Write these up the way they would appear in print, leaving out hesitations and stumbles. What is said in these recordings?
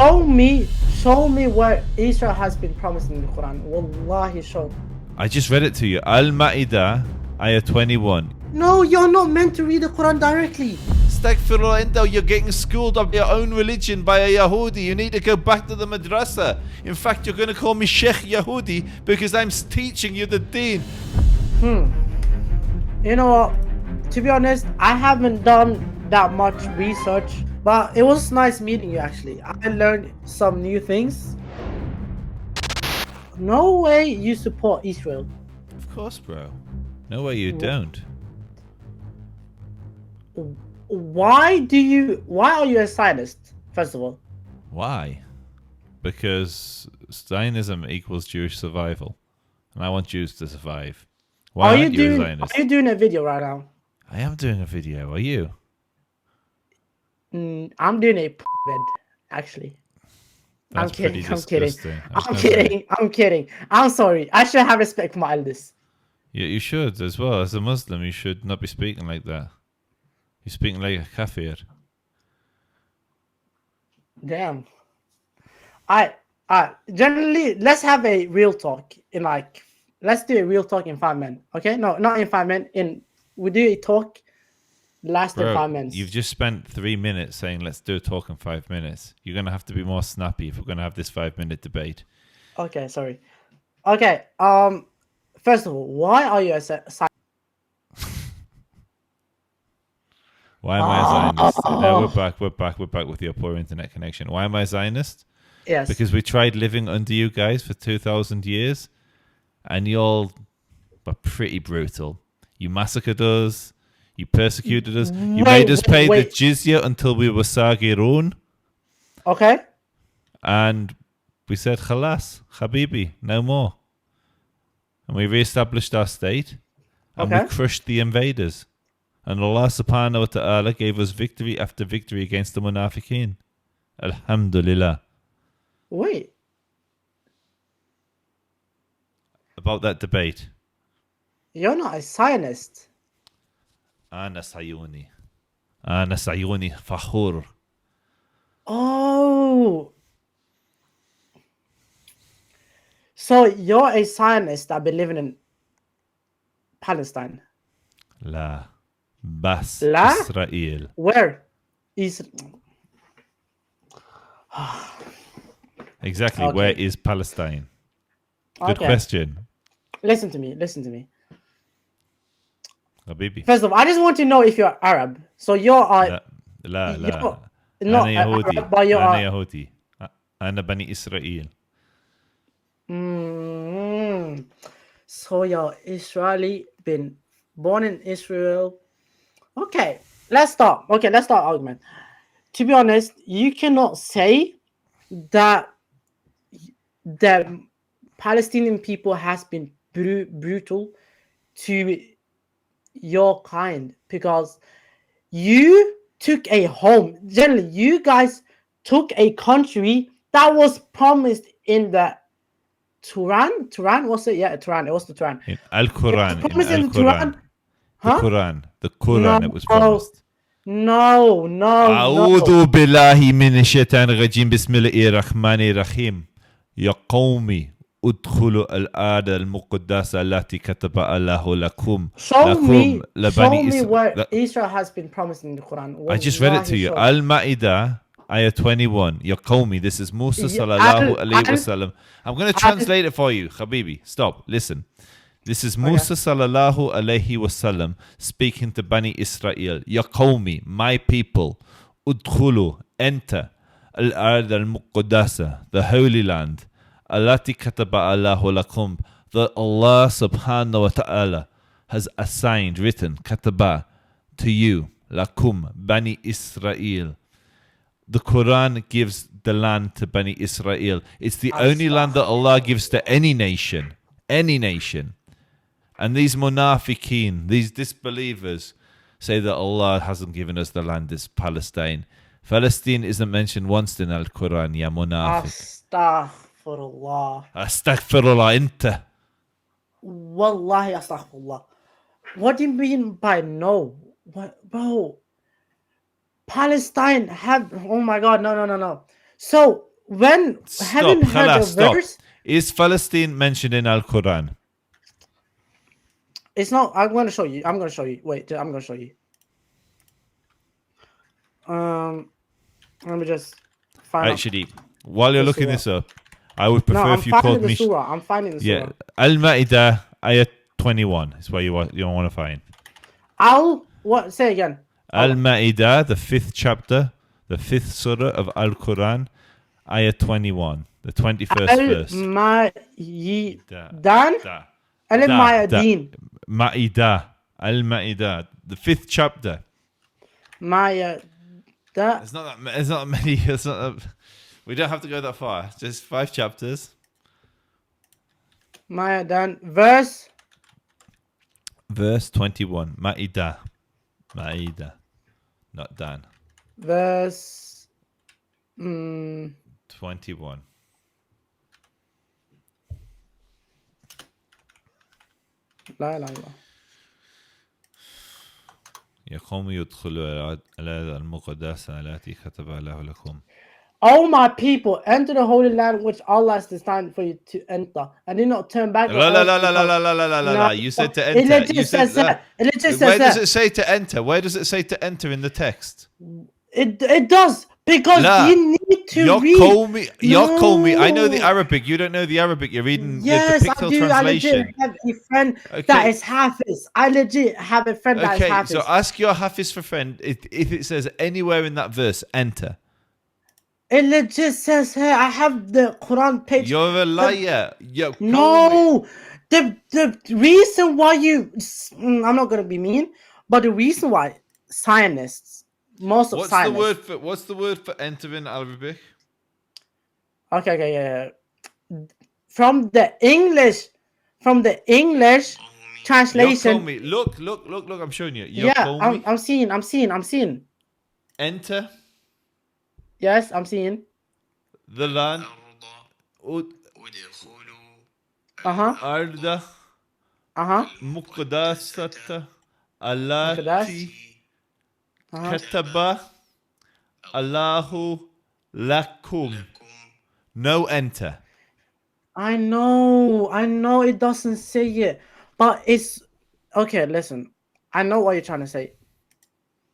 show me where Israel has been promised in the Quran. Wallahi, show. I just read it to you. Al-Ma'idah, ayah 21. No, you're not meant to read the Quran directly. Astaghfirullah, you're getting schooled of your own religion by a Yahudi. You need to go back to the madrasa. In fact, you're going to call me Sheikh Yahudi because I'm teaching you the deen. You know what? To be honest, I haven't done that much research, but it was nice meeting you actually. I learned some new things. No way you support Israel. Of course, bro. No way you don't. Why are you a Zionist, first of all? Why? Because Zionism equals Jewish survival. And I want Jews to survive. Why aren't you a Zionist? Are you doing a video right now? I am doing a video. Are you? I'm doing a bed, actually. That's I'm kidding. I'm kidding. I'm sorry. I should have respect for my elders. Yeah, you should as well. As a Muslim, you should not be speaking like that. You're speaking like a kafir. Damn. I generally, let's have a real talk in let's do a real talk in 5 minutes. Okay? No, not in 5 minutes. We do a talk lasting 5 minutes. You've just spent 3 minutes saying let's do a talk in 5 minutes. You're gonna have to be more snappy if we're gonna have this 5-minute debate. Okay, sorry. Okay. First of all, why are you a Zionist? Why am I a Zionist? No, we're back with your poor internet connection. Why am I a Zionist? Yes. Because we tried living under you guys for 2,000 years, and you all were pretty brutal. You massacred us. You persecuted us. You made us pay the jizya until we were sagirun. Okay. And we said, khalas, habibi, no more. And we re-established our state. And we crushed the invaders. And Allah subhanahu wa ta'ala gave us victory after victory against the munafiqeen. Alhamdulillah. Wait. About that debate. You're not a Zionist. Ana Sayuni fakhur. Oh. So you're a Zionist that been living in Palestine? La. Bas. Israel. Where? Exactly. Okay. Where is Palestine? Good question. Listen to me. Habibi. First of all, I just want to know if you're Arab. So you're La. Not Yahudi. Arab, but you're Yahudi. Ana Bani Israel. So you're Israeli, been born in Israel. Okay, let's start argument. To be honest, you cannot say that the Palestinian people has been brutal to your kind because you took a home. Generally, you guys took a country that was promised in the Quran, was it? Yeah, Quran. It was the Quran. In Al-Quran. The Quran. No, it was promised. No. أعوذ بالله من الشيطان الرجيم بسم الله الرحمن الرحيم يا قومي ادخلوا الأرض المقدسة التي كتب الله لكم. Show me where Israel has been promised in the Quran. I just read it to you. Al-Ma'idah, ayah 21. Ya qawmi. This is Musa sallallahu alayhi wasallam. I'm going to translate it for you. Habibi, stop. Listen. This is Musa sallallahu alayhi wasallam speaking to Bani Israel. Ya qawmi, my people. Udkhulu, enter. Al-Ard al-Muqaddasa, the Holy Land. Allati kataba Allahu lakum, that Allah subhanahu wa ta'ala has assigned, written, kataba, to you, lakum, Bani Israel. The Quran gives the land to Bani Israel. It's the only land that Allah gives to any nation. Any nation. And these munafiqeen, these disbelievers, say that Allah hasn't given us the land, it's Palestine. Palestine isn't mentioned once in Al-Quran, ya munafiq. Astaghfirullah inta. Wallahi astaghfirullah. What do you mean by no? What, bro? Palestine have, oh my God, no. So when Stop. haven't heard خلاص, a stop. verse, Is Palestine mentioned in Al Quran? it's not. I'm going to show you. I'm going to show you. Wait, I'm going to show you. Let me just find Right, out. Shadib. While you're the looking surah. this up, I would No, prefer I'm if you finding called the me. surah. I'm finding the Yeah, surah. Al Ma'idah, ayat 21 is what you want to find. What? Say again. Al Ma'idah, the 5th chapter, the 5th surah of Al Quran, ayat 21, the 21st verse. Al-Ma'idan. Da. Al-Ma'adin. Ma'idah. Al Ma'idah, the 5th chapter. Ma'adah. It's not that many. It's not that, we don't have to go that far. Just 5 chapters. Ma'adan. Verse 21. Ma'idah. Ma'idah. Not Dan. Verse. 21. لا لا لا. يا قوم يدخلوا على المقدسة التي كتب الله لكم. Oh my people, enter the holy land which Allah has designed for you to enter, and do not turn back. La. You said to enter. It just says that. Where does it say to enter? Where does it say to enter in the text? It does, because you need to read. You're calling me. I know the Arabic. You don't know the Arabic. You're reading Yes, the Pictorial I do. translation. I legit have a friend that is Hafiz. I legit have a friend that is Hafiz. So ask your Hafiz for friend if it says anywhere in that verse, enter. It legit says here. I have the Quran page. You're a liar. No, the reason why I'm not gonna be mean, but the reason why Zionists, most of Zionists. What's the word for enter in Arabic? Okay, yeah. From the English translation. Look, I'm showing you. I'm seeing. Enter. Yes, I'm seeing. The land. Arda. Muqaddasata. Allati. Kataba. Allahu lakum. No enter. I know it doesn't say it, but it's okay. Listen, I know what you're trying to say.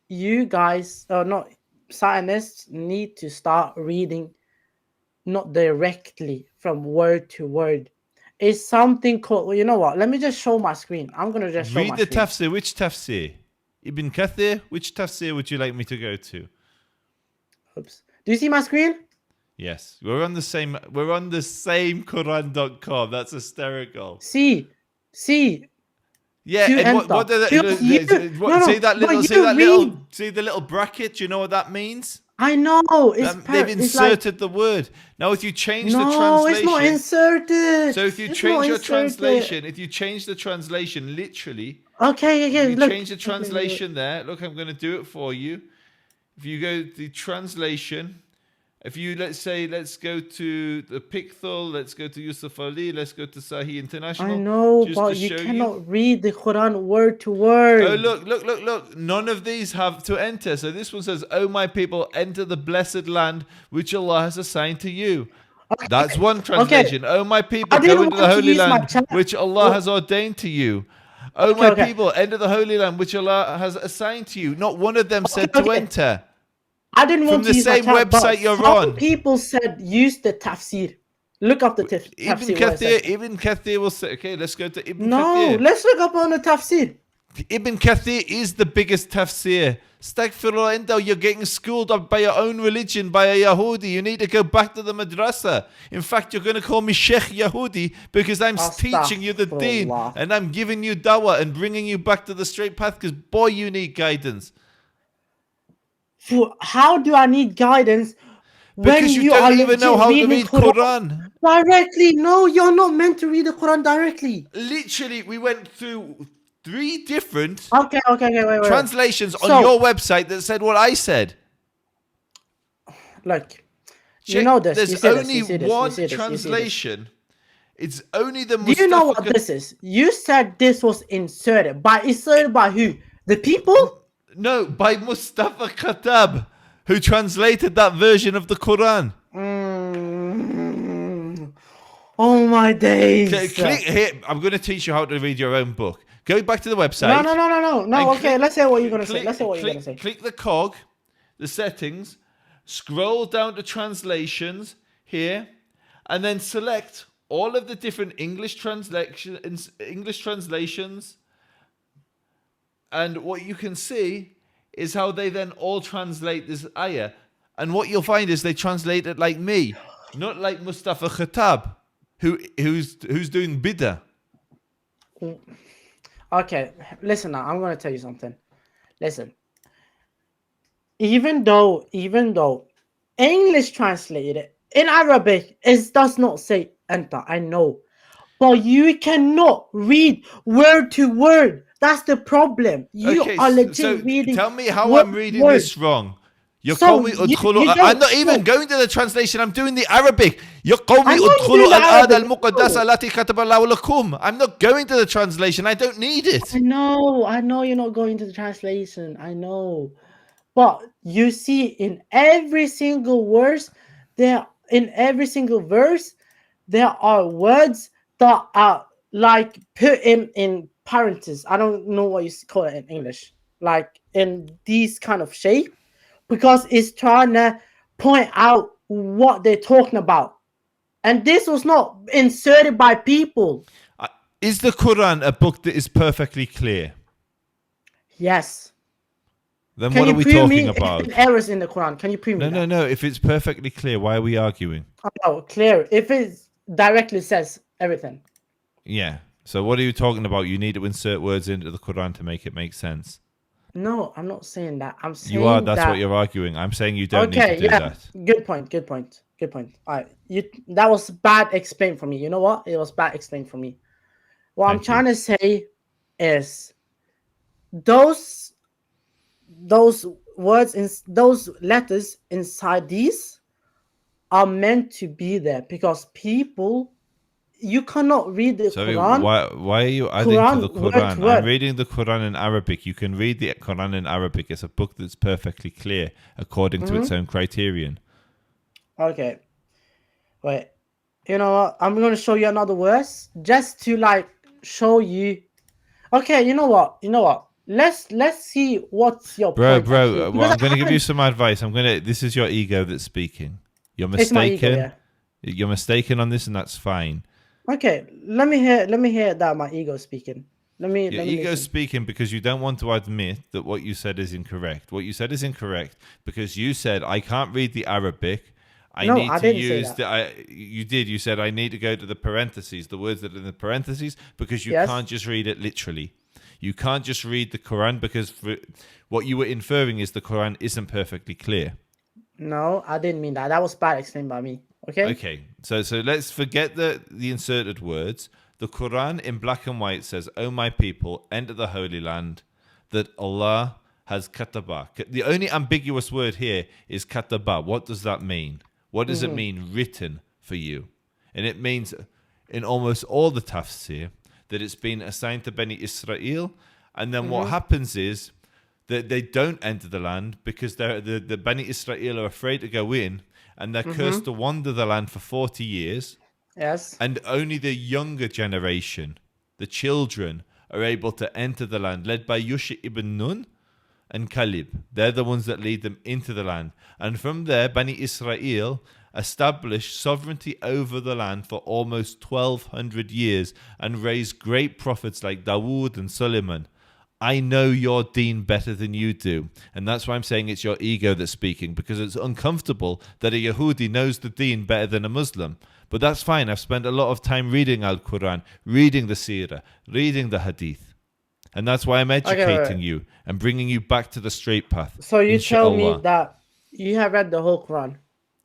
You guys, not Zionists, need to start reading not directly from word to word. It's something called. Well, you know what? Let me just show my screen. I'm gonna just show read my the screen. tafsir. Which tafsir? Ibn Kathir. Which tafsir would you like me to go to? Oops. Do you see my screen? Yes, we're on the same Quran.com. That's hysterical. See. Yeah, and what do see the little bracket? Do you know what that means? I know. They've inserted the word. Now, if you change the translation, no, it's not inserted. So if you change your translation, literally, okay, if you change the translation there. Look, I'm going to do it for you. If you go to the translation. If you, let's go to the Picthol, let's go to Yusuf Ali, let's go to Sahih International. I know, but you cannot read the Quran word to word. Oh, look. None of these have to enter. So this one says, "Oh, my people, enter the blessed land which Allah has assigned to you." Okay. That's one translation. Okay. Oh, my people, go into the holy land which Allah has ordained to you. Oh, my people, enter the holy land which Allah has assigned to you. Not one of them said to enter. I didn't want to use the same website you're on. People said use the tafsir. Look up the tafsir. Ibn Kathir will say, okay, let's go to Ibn Kathir. No, let's look up on the tafsir. Ibn Kathir is the biggest tafsir. Astaghfirullah, you're getting schooled up by your own religion, by a Yahudi. You need to go back to the madrasa. In fact, you're going to call me Sheikh Yahudi because I'm teaching you the deen and I'm giving you dawah and bringing you back to the straight path because, boy, you need guidance. How do I need guidance because you don't even know how to read Quran directly? No, you're not meant to read the Quran directly. Literally, we went through 3 different wait. translations on your website that said what I said. Look, you know this. There's only one translation. It's only the Mustafa. Do you know what this is? You said this was inserted by who? The people? No, by Mustafa Khatab, who translated that version of the Quran. Mm. Oh my days. Click here. I'm going to teach you how to read your own book. Go back to the website. No. And Okay, let's say what you're gonna say. click, Let's say what you're gonna say. click the cog, the settings, scroll down to translations here, and then select all of the different English translations. And what you can see is how they then all translate this ayah. And what you'll find is they translate it like me, not like Mustafa Khattab, who's doing bid'ah. Okay, listen now. I'm gonna tell you something. Listen. Even though English translated in Arabic, it does not say enter. I know. But you cannot read word to word. That's the problem. You Okay, are so legit reading tell me how word I'm to reading word. this wrong. So يقومي you ادخلوا. I'm don't. not even No, going to the translation. I'm doing the Arabic. I يقومي know you're doing ادخلوا the الآية Arabic. المقدسة No. التي كتب الله لكم. I'm not going to the translation. I don't need it. I know you're not going to the translation. I know. But you see in every single verse, there are words that are like put in parentheses. I don't know what you call it in English. Like in these kind of shape, because it's trying to point out what they're talking about. And this was not inserted by people. Is the Quran a book that is perfectly clear? Yes. Then Can what are you we prove talking me about? any errors in the Quran? Can you prove me No, no, that? no. If it's perfectly clear, why are we arguing? Oh, clear. If it directly says everything. Yeah. So what are you talking about? You need to insert words into the Quran to make it make sense. No, I'm not saying that. I'm You are. saying That's what that. you're arguing. I'm saying you don't need to Okay, do yeah. that. Good point. Good point. Good point. All right. That was bad explained for me. You know what? It was bad explained for me. What I'm Thank you. trying to say is those those words in those letters inside these are meant to be there because people you cannot read the Sorry, Quran why are you adding to the Quran word to Quran? I'm word. reading the Quran in Arabic. You can read the Quran in Arabic. It's a book that's perfectly clear according to its own criterion. Okay, wait. You know what? I'm gonna show you another verse just to like show you. Okay, you know what? You know what? Let's see what's your point actually Well, because I'm I going to give you haven't. some advice. This is your ego that's speaking. You're It's my ego, mistaken. yeah. You're mistaken on this, and that's fine. Okay, let me hear that my ego speaking. Let me Your let me ego is listen. speaking because you don't want to admit that what you said is incorrect. What you said is incorrect because you said, I can't read the Arabic. I No, need I to didn't say use that. you did. You said, I need to go to the parentheses, the words that are in the parentheses, because you Yes. can't just read it literally. You can't just read the Quran because what you were inferring is the Quran isn't perfectly clear. No, I didn't mean that. That was bad explained by me. Okay. Okay, so let's forget the inserted words. The Quran in black and white says, "O my people, enter the Holy Land, that Allah has kataba." The only ambiguous word here is kataba. What does that mean? What does it mean written for you? And it means in almost all the tafsir that it's been assigned to Bani Israel. And then what happens is that they don't enter the land because the Bani Israel are afraid to go in and they're cursed to wander the land for 40 years. Yes. And only the younger generation, the children, are able to enter the land, led by Yusha ibn Nun and Kalib. They're the ones that lead them into the land. And from there, Bani Israel established sovereignty over the land for almost 1,200 years and raised great prophets like Dawood and Suleiman. I know your deen better than you do. And that's why I'm saying it's your ego that's speaking, because it's uncomfortable that a Yahudi knows the deen better than a Muslim. But that's fine. I've spent a lot of time reading Al-Quran, reading the Seerah, reading the Hadith. And that's why I'm Okay. educating you and bringing you back to the straight path. So you tell me Inshallah. that you have read the whole Quran.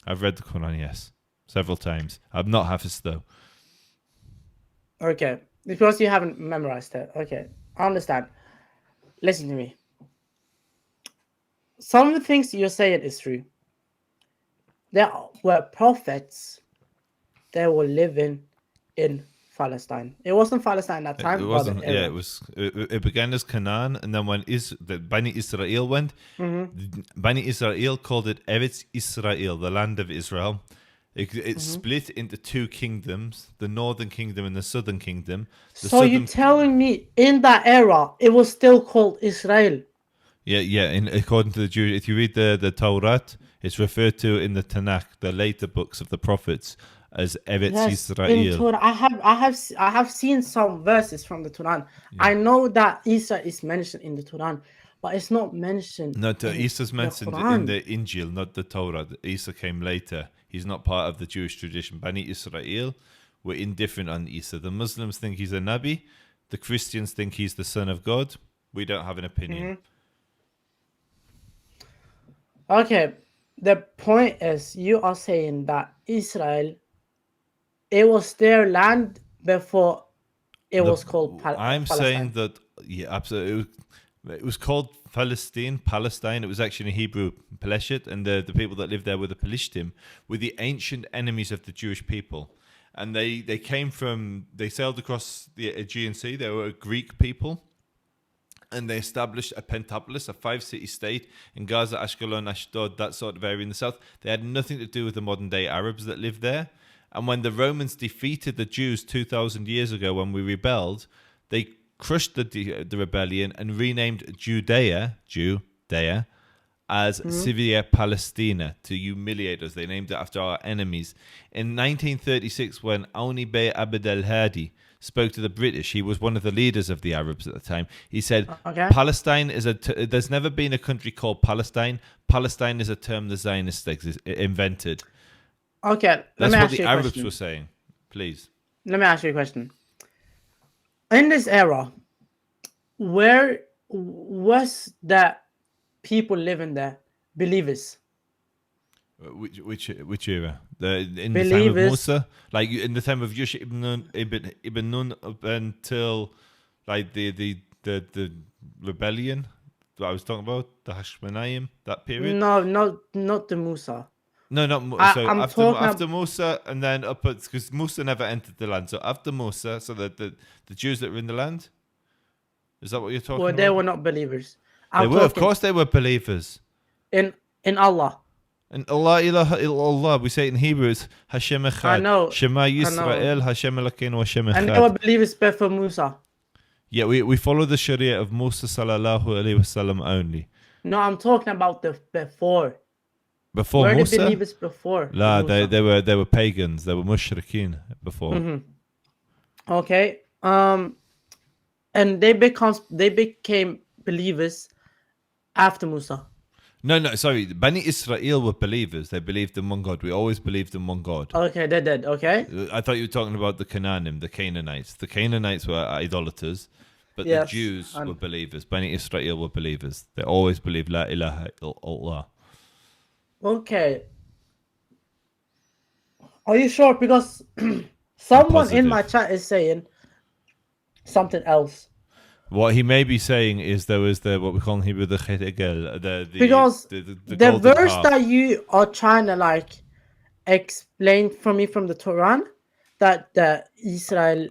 I've read the Quran, yes, several times. I'm not Hafiz though. Okay. Because you haven't memorized it. Okay. I understand. Listen to me. Some of the things you're saying is true. There were prophets that were living in Palestine. It wasn't Palestine at that It time, but the wasn't. Yeah, area. it began as Canaan, and then when the Bani Israel went, Bani Israel called it Eretz Israel, the land of Israel. It split into two kingdoms: the northern kingdom and the southern kingdom. The So you're southern, telling me in that era it was still called Israel? yeah. According to the Jews, if you read the Torah, it's referred to in the Tanakh, the later books of the prophets, as Eretz Yes, in Israel. Torah, I have seen some verses from the Quran. Yeah. I know that Isa is mentioned in the Quran, but it's not mentioned No, in Isa's the mentioned in Quran. the Injil, not the Torah. Isa came later. He's not part of the Jewish tradition. Bani Israel were indifferent on Isa. The Muslims think he's a Nabi. The Christians think he's the son of God. We don't have an opinion. Okay, the point is you are saying that Israel, it was their land before it was called I'm saying Palestine. that, yeah, absolutely. It was called Palestine. It was actually in Hebrew, Peleshit, and the people that lived there were the Pelishtim, were the ancient enemies of the Jewish people. And they sailed across the Aegean Sea. They were a Greek people, and they established a pentapolis, a 5-city state in Gaza, Ashkelon, Ashdod, that sort of area in the south. They had nothing to do with the modern day Arabs that lived there. And when the Romans defeated the Jews 2,000 years ago when we rebelled, they crushed the rebellion and renamed Judea, as Syria Palestina to humiliate us. They named it after our enemies. In 1936, when Auni Bey Abd al-Hadi spoke to the British, he was one of the leaders of the Arabs at the time. He said, Okay. Palestine is there's never been a country called Palestine. Palestine is a term the Zionists invented. Okay, let That's me what ask the you a Arabs question. were saying. Please. Let me ask you a question. In this era, where was the people living there? Believers. Which era? In the time of Believers. Musa, like in the time of Yusha ibn Nun up until like the rebellion that I was talking about, the Hashmonaim, that period. No, not the Musa. No, not so I'm talking after about. Musa, and then up because Musa never entered the land. So after Musa, so the Jews that were in the land, is that what you're Well, talking they about? were not believers. They I'm were, of talking course, they were believers. in Allah. And Allah ilaha illallah, we say it in Hebrew, it's Hashem I Echad. know. Shema I know. Yisrael, Hashem Elokeinu, Hashem And they were Echad. believers before Musa. Yeah, we follow the Sharia of Musa sallallahu alaihi wasallam only. No, I'm talking about the before. Before Were the Musa? believers before La, Musa? they were pagans. They were mushrikeen before. Okay. And they became believers after Musa. No, sorry. Bani Israel were believers. They believed in one God. We always believed in one God. Okay, they did. Okay. I thought you were talking about the Canaanim, the Canaanites. The Canaanites were idolaters, but the Yes, Jews and- were believers. Bani Israel were believers. They always believed La ilaha illallah. Okay. Are you sure? Because someone in my positive. chat is saying something else. What he may be saying is there was what we call in Hebrew the chetegel, Because the the golden verse calf. that you are trying to like explain for me from the Quran, that the Israel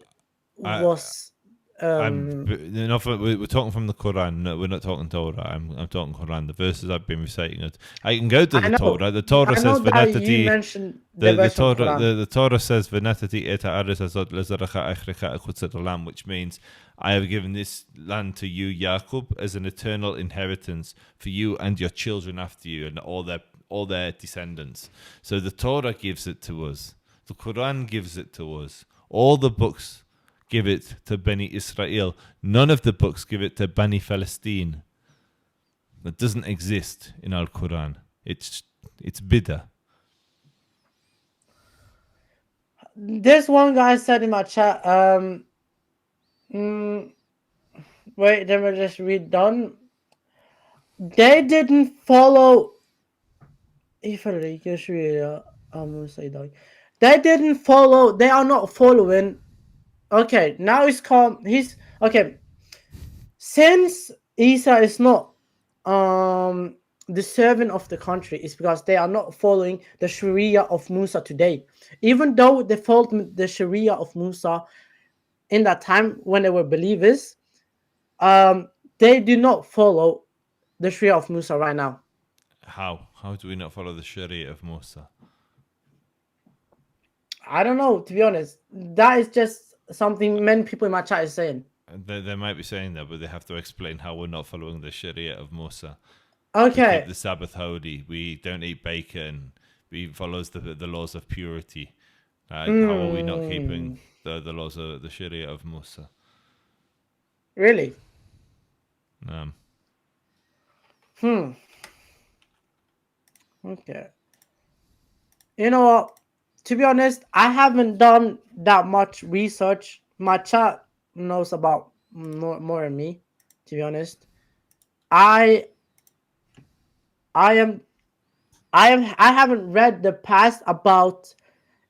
was We're talking from the Quran. No, we're not talking Torah. I'm talking Quran. The verses I've been reciting it. I can go to I the know. Torah. The Torah I says know that you "V'natati." mentioned the The verse from Torah Quran. the Torah says "V'natati et ha'aretz hazot lezaracha echrecha echutz lam," which means I have given this land to you, Jacob, as an eternal inheritance for you and your children after you and all their descendants. So the Torah gives it to us. The Quran gives it to us. All the books give it to Bani Israel. None of the books give it to Bani Palestine. That doesn't exist in Al Quran. It's bid'ah. This one guy said in my chat, wait, let me just read done. They didn't follow. They didn't follow. They are not following. Okay, now it's calm. He's okay. Since Isa is not the servant of the country, is because they are not following the Sharia of Musa today. Even though they followed the Sharia of Musa in that time when they were believers, they do not follow the Sharia of Musa right now. How? How do we not follow the Sharia of Musa? I don't know, to be honest. That is just something many people in my chat is saying. They might be saying that, but they have to explain how we're not following the Sharia of Musa. We keep Okay. the Sabbath holy. We don't eat bacon. We follows the laws of purity. How are we not keeping the laws of the Sharia of Musa? Really? Um, Okay. You know what? To be honest, I haven't done that much research. My chat knows about more than me. To be honest, I I am I haven't read the past about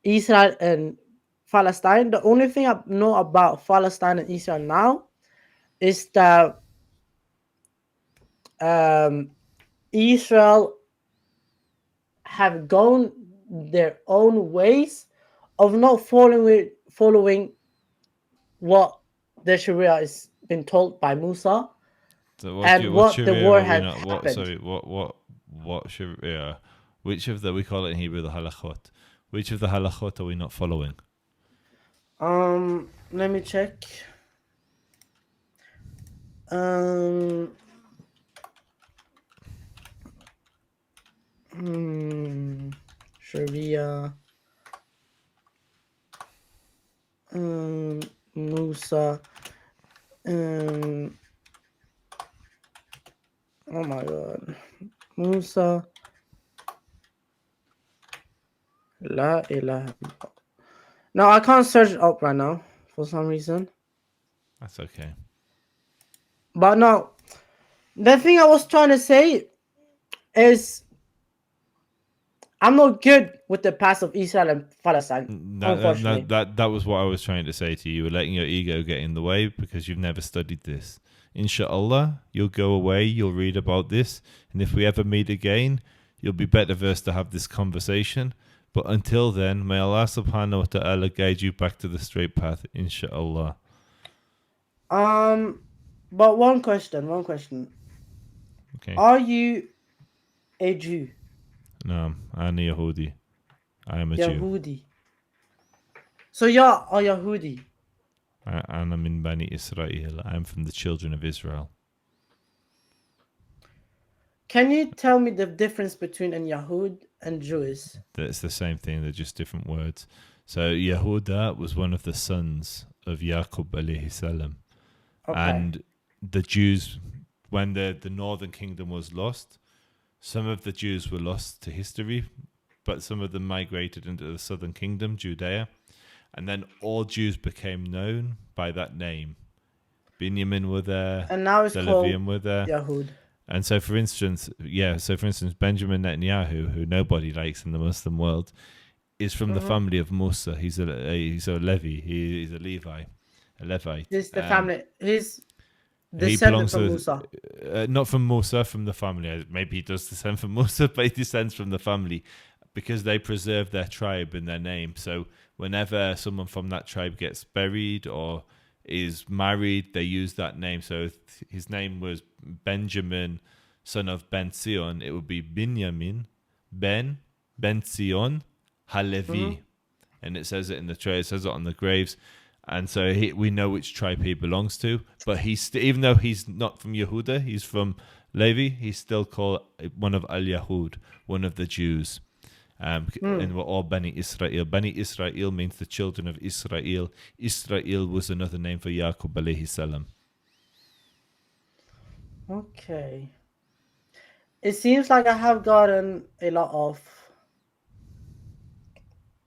Israel and Palestine. The only thing I know about Palestine and Israel now is that Israel have gone their own ways of not following what the Sharia is been told by Musa so and what what the Sharia war are we has not? What happened. sorry? What Sharia? Which of the we call it in Hebrew the halachot? Which of the halachot are we not following? Let me check. Um, Sharia, Musa, um, oh my god, Musa, La ilaha illallah. No, I can't search it up right now for some reason. That's okay. But no, the thing I was trying to say is I'm not good with the past of Israel and Palestine, unfortunately. That was what I was trying to say to you. You were letting your ego get in the way because you've never studied this. Inshallah, you'll go away, you'll read about this, and if we ever meet again, you'll be better versed to have this conversation. But until then, may Allah subhanahu wa ta'ala guide you back to the straight path, inshallah. But one question. Okay. Are you a Jew? No, I'm a Yahudi. I am a Jew. Yahudi. So you're a Yahudi. And I'm in Bani Israel. I'm from the children of Israel. Can you tell me the difference between an Yahud and Jewish? It's the same thing, they're just different words. So Yehuda was one of the sons of Yaqub alayhi salam. Okay. And the Jews, when the northern kingdom was lost, some of the Jews were lost to history, but some of them migrated into the southern kingdom, Judea. And then all Jews became known by that name. Binyamin were there, And now it's the called Levium were there. Yahud. And so, for instance, Benjamin Netanyahu, who nobody likes in the Muslim world, is from the family of Musa. He's a Levi. He's a Levi, a Levite. This is the family. He's He descendant belongs from to Musa. not from Musa, from the family. Maybe he does descend from Musa, but he descends from the family because they preserve their tribe and their name. So whenever someone from that tribe gets buried or is married, they use that name. So if his name was Benjamin, son of Ben Sion, it would be Binyamin, Ben Sion, Halevi. And it says it in the tray, it says it on the graves. And so we know which tribe he belongs to. But he's even though he's not from Yehuda, he's from Levi, he's still called one of Al-Yahud, one of the Jews. And we're all Bani Israel. Bani Israel means the children of Israel. Israel was another name for Yaqub alayhi salam. Okay. It seems like I have gotten a lot of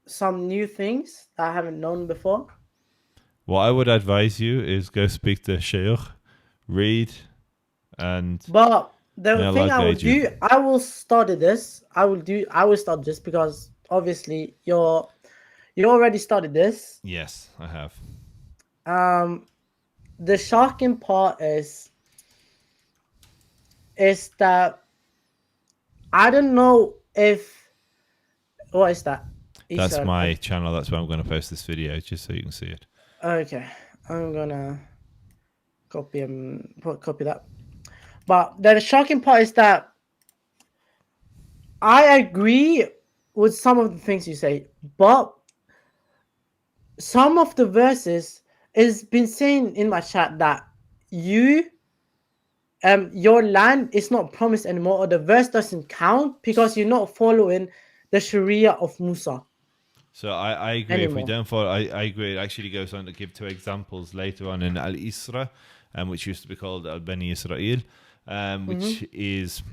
some new things that I haven't known before. What I would advise you is go speak to Shaykh, read, and But the may thing Allah I will guide you. do, I will study this. I will start this because obviously you already started this. Yes, I have. The shocking part is that I don't know if what is that? That's Israel my channel. That's where I'm going to post this video, just so you can see it. Okay. I'm gonna copy that. But the shocking part is that I agree with some of the things you say, but some of the verses is been saying in my chat that you your land is not promised anymore, or the verse doesn't count because you're not following the Sharia of Musa So I agree. If we anymore. don't follow, I agree. It actually goes on to give two examples later on in Al Isra, which used to be called Al Bani Israel, which is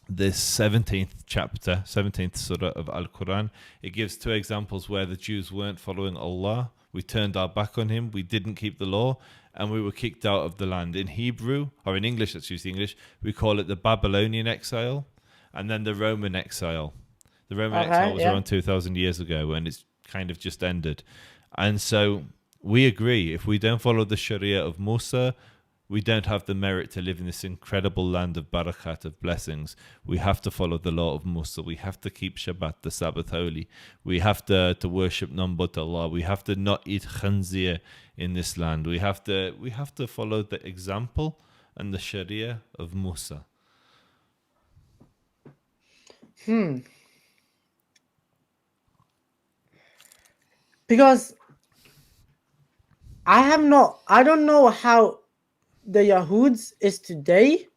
the 17th chapter, 17th surah of Al Quran. It gives two examples where the Jews weren't following Allah. We turned our back on him. We didn't keep the law, and we were kicked out of the land. In Hebrew, or in English, let's use the English, we call it the Babylonian exile and then the Roman exile. The Roman exile Okay, was yeah. around 2,000 years ago, and it's kind of just ended. And so we agree, if we don't follow the Sharia of Musa, we don't have the merit to live in this incredible land of barakat, of blessings. We have to follow the law of Musa. We have to keep Shabbat, the Sabbath, holy. We have to worship none but Allah. We have to not eat khanzir in this land. We have to follow the example and the Sharia of Musa. Because I don't know how the Yahoods is today,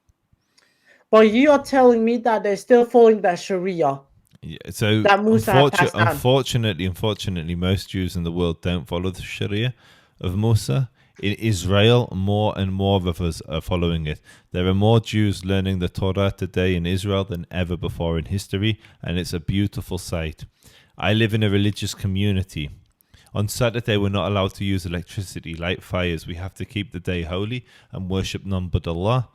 but you are telling me that they're still following that Sharia Yeah, so that Musa had passed down. unfortunately, most Jews in the world don't follow the Sharia of Musa. In Israel, more and more of us are following it. There are more Jews learning the Torah today in Israel than ever before in history, and it's a beautiful sight. I live in a religious community. On Saturday, we're not allowed to use electricity, light fires. We have to keep the day holy and worship none but Allah.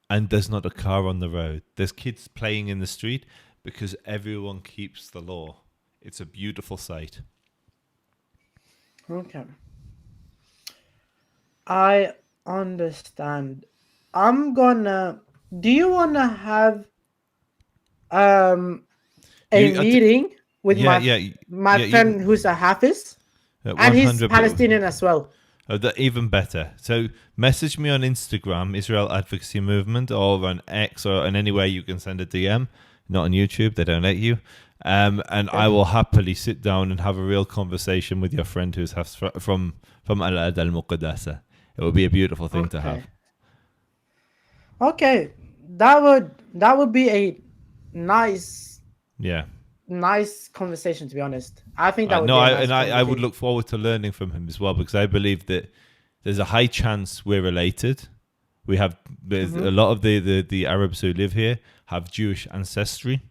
And there's not a car on the road. There's kids playing in the street because everyone keeps the law. It's a beautiful sight. Okay. I understand. Do you wanna have a meeting with my friend who's a Hafiz? And he's 100. Palestinian as well. Oh, even better. So message me on Instagram, Israel Advocacy Movement, or on X, or on anywhere you can send a DM. Not on YouTube, they don't let you. And I will happily sit down and have a real conversation with your friend who's from Al-Ad al-Muqaddasa. It would be a beautiful thing to have. Okay, that would be a nice conversation. To be honest, I think that would be a nice conversation. I would look forward to learning from him as well, because I believe that there's a high chance we're related. We have a lot of the Arabs who live here have Jewish ancestry.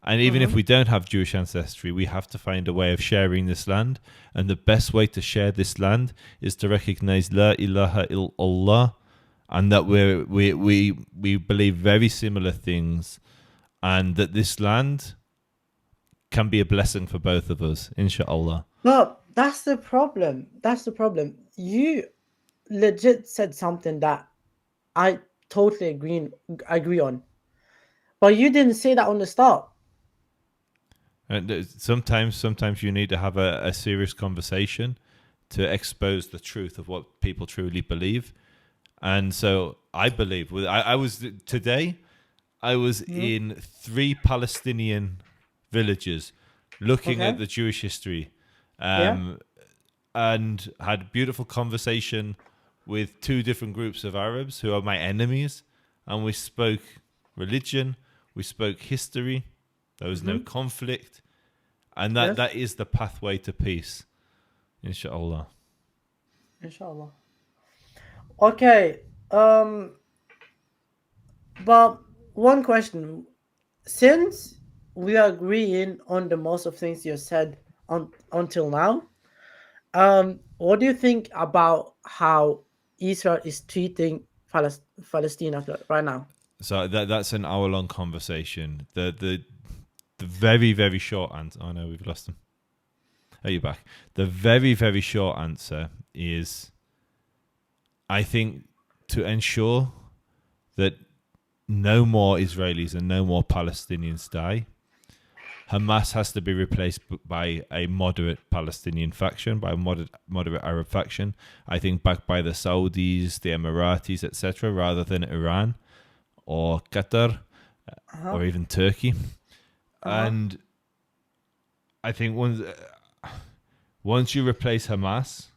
And even if we don't have Jewish ancestry, we have to find a way of sharing this land. And the best way to share this land is to recognize La ilaha illallah, and that we believe very similar things, and that this land can be a blessing for both of us, inshallah. No, that's the problem. You legit said something that I totally agree on, but you didn't say that on the start. And sometimes you need to have a serious conversation to expose the truth of what people truly believe. And so I believe I was today. I was in 3 Palestinian villages looking at the Jewish history, and had a beautiful conversation with 2 different groups of Arabs who are my enemies, and we spoke religion, we spoke history. There was no conflict, and that is the pathway to peace, inshallah. Inshallah. Okay. But one question: since we are agreeing on the most of things you said until now, what do you think about how Israel is treating Palestine right now? So that's an hour-long conversation. The very, very short answer. Oh no, we've lost him. Oh, you're back. The very, very short answer is, I think, to ensure that no more Israelis and no more Palestinians die, Hamas has to be replaced by a moderate Palestinian faction, by a moderate Arab faction. I think backed by the Saudis, the Emiratis, etc., rather than Iran or Qatar or even Turkey. And I think once you replace Hamas,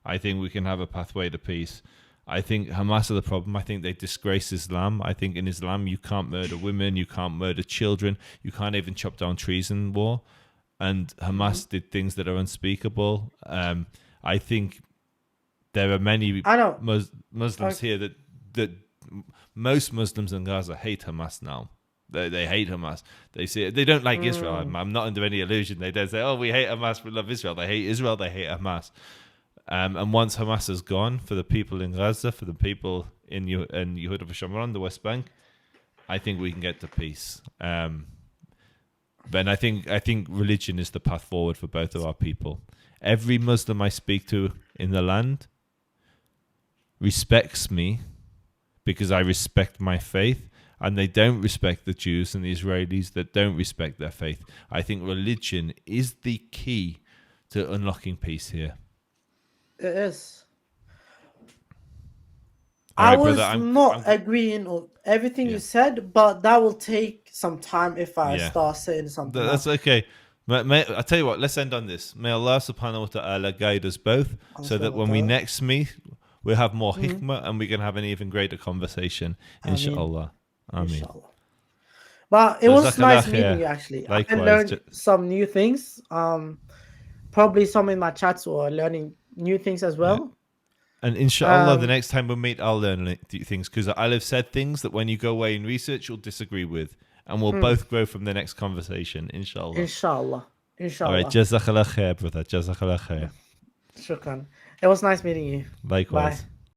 I think we can have a pathway to peace. I think Hamas are the problem. I think they disgrace Islam. I think in Islam you can't murder women, you can't murder children, you can't even chop down trees in war. And Hamas did things that are unspeakable. I think there are many Muslims here that most Muslims in Gaza hate Hamas now. They hate Hamas. They say they don't like Israel. I'm not under any illusion. They don't say, "Oh, we hate Hamas, we love Israel." They hate Israel. They hate Hamas. And once Hamas is gone, for the people in Gaza, for the people in Yehuda v'Shomron, the West Bank, I think we can get to peace. But I think religion is the path forward for both of our people. Every Muslim I speak to in the land respects me because I respect my faith, and they don't respect the Jews and the Israelis that don't respect their faith. I think religion is the key to unlocking peace here. It is. All I right, was brother, not agreeing on everything you said, but that will take some time if I start saying something. That's okay. I'll tell you what, let's end on this. May Allah subhanahu wa ta'ala guide us both so that when we next meet, we'll have more hikmah and we can have an even greater conversation. Inshallah. Ameen. Inshallah. But it was nice meeting you, actually. Likewise. I learned some new things. Probably some in my chats were learning new things as well. Yeah. And inshallah, the next time we meet, I'll learn things because I'll have said things that when you go away and research, you'll disagree with. And we'll both grow from the next conversation, inshallah. Inshallah. All right, jazakallah khair, brother. Jazakallah khair. Shukran. It was nice meeting you. Likewise. Bye.